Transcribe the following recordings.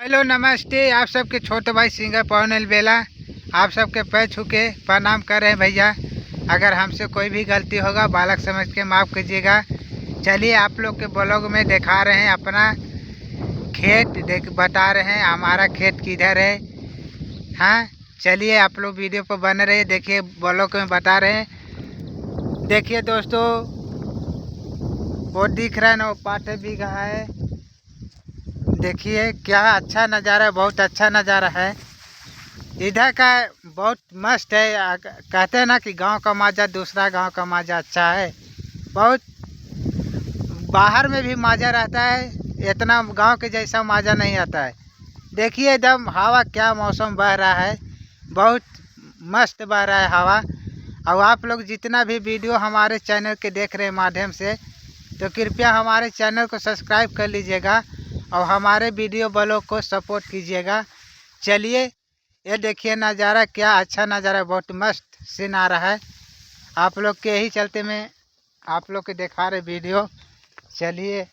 Hello नमस्ते। आप सबके छोटे भाई सिंगर पवन अलबेला आप सबके पैर छू के प्रणाम कर रहे हैं भैया। अगर हमसे कोई भी गलती होगा बालक समझ के माफ़ कीजिएगा। चलिए आप लोग के ब्लॉग में दिखा रहे हैं अपना खेत बता रहे हैं हमारा खेत किधर है। हाँ चलिए आप लोग वीडियो पर बने रहे। देखिए ब्लॉग में बता रहे हैं। देखिए दोस्तों वो दिख रहा है ना, वो 5 बीघा है। देखिए क्या अच्छा नज़ारा है, बहुत अच्छा नज़ारा है इधर का। बहुत मस्त है। कहते हैं ना कि गांव का मज़ा दूसरा गांव का मज़ा अच्छा है। बहुत बाहर में भी मज़ा रहता है, इतना गांव के जैसा मज़ा नहीं आता है। देखिए एकदम हवा, क्या मौसम बह रहा है, बहुत मस्त बह रहा है हवा। और आप लोग जितना भी वीडियो हमारे चैनल के देख रहे हैं माध्यम से, तो कृपया हमारे चैनल को सब्सक्राइब कर लीजिएगा और हमारे वीडियो ब्लॉग को सपोर्ट कीजिएगा। चलिए ये देखिए नज़ारा, क्या अच्छा नज़ारा, बहुत मस्त सीन आ रहा है। आप लोग के ही चलते में आप लोग के दिखा रहे वीडियो। चलिए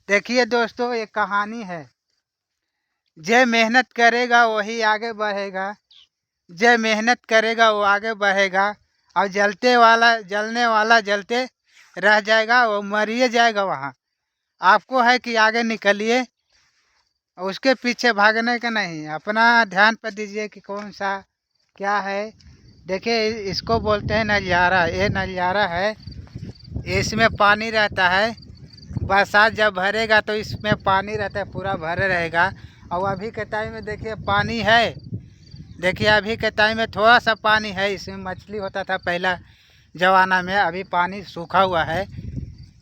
देखिए दोस्तों, एक कहानी है। जो मेहनत करेगा वही आगे बढ़ेगा, जो मेहनत करेगा वो आगे बढ़ेगा। और जलने वाला जलते रह जाएगा, वो मरिए जाएगा। वहाँ आपको है कि आगे निकलिए, उसके पीछे भागने का नहीं। अपना ध्यान पर दीजिए कि कौन सा क्या है। देखिए इसको बोलते हैं नलियारा। ये नलियारा है, इसमें पानी रहता है। बरसात जब भरेगा तो इसमें पानी रहता है, पूरा भरे रहेगा। और अभी के टाइम में देखिए पानी है। देखिए अभी के टाइम में थोड़ा सा पानी है। इसमें मछली होता था पहला ज़माना में, अभी पानी सूखा हुआ है।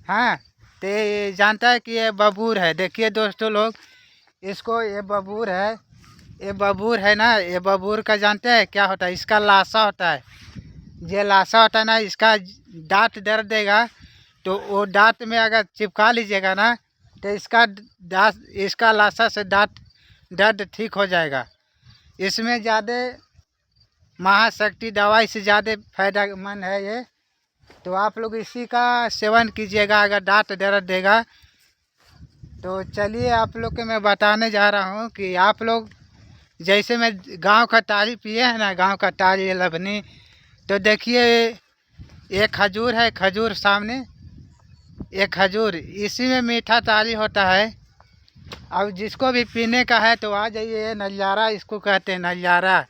हाँ तो ये जानता है कि ये बबूर है। देखिए दोस्तों लोग, इसको ये बबूर है। ये बबूर है ना, ये बबूर का जानते हैं क्या होता है? इसका लाशा होता है। ये लाशा होता है ना, इसका दांत दर्द देगा तो वो दांत में अगर चिपका लीजिएगा ना, तो इसका दांत, इसका लाशा से दांत दर्द ठीक हो जाएगा। इसमें ज़्यादा महाशक्ति दवाई से ज़्यादा फायदेमंद है ये। तो आप लोग इसी का सेवन कीजिएगा अगर दांत दर्द देगा। तो चलिए आप लोग के मैं बताने जा रहा हूँ कि आप लोग जैसे मैं गांव का तारी पिए हैं ना, गांव का तारी लबनी। तो देखिए ये खजूर है, खजूर सामने, ये खजूर, इसी में मीठा तारी होता है। अब जिसको भी पीने का है तो आ जाइए। ये नज़ारा इसको कहते हैं, नज़ारा।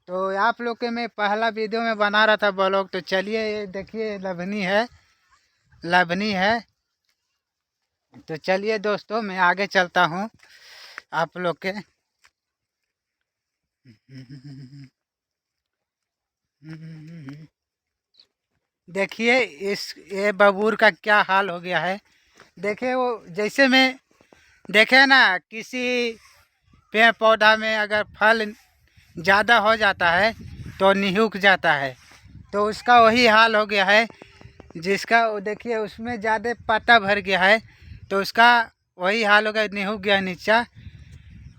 तो आप लोग के मैं पहला वीडियो में बना रहा था ब्लॉग। तो चलिए ये देखिए लबनी है, लबनी है। तो चलिए दोस्तों मैं आगे चलता हूँ आप लोग के। देखिए इस ये बबूर का क्या हाल हो गया है। देखिए वो जैसे में देखे ना, किसी पेड़ पौधा में अगर फल ज़्यादा हो जाता है तो निहुक जाता है, तो उसका वही हाल हो गया है। जिसका वो देखिए उसमें ज़्यादा पत्ता भर गया है, तो उसका वही हाल हो गया, निहुक गया नीचा।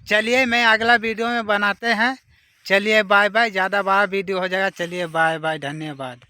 चलिए मैं अगला वीडियो में बनाते हैं। चलिए बाय बाय। ज़्यादा बड़ा वीडियो हो जाएगा। चलिए बाय बाय, धन्यवाद।